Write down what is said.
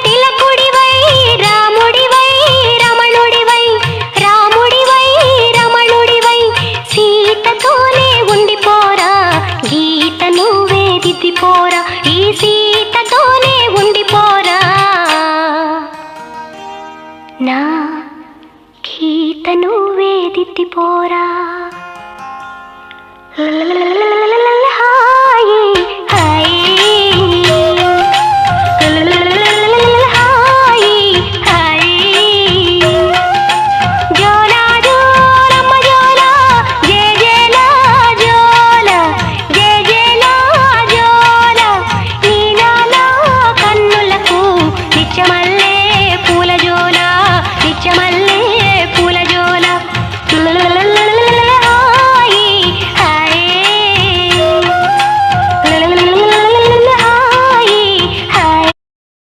తిలకుడివై రాముడివై రమణుడివై రాముడివై రమణుడివై సీతతోనే ఉండిపోరా గీత నువ్వే దిద్దిపోరా ఈ సీతతోనే ఉండిపోరా నా గీత నువ్వే దిద్దిపోరా.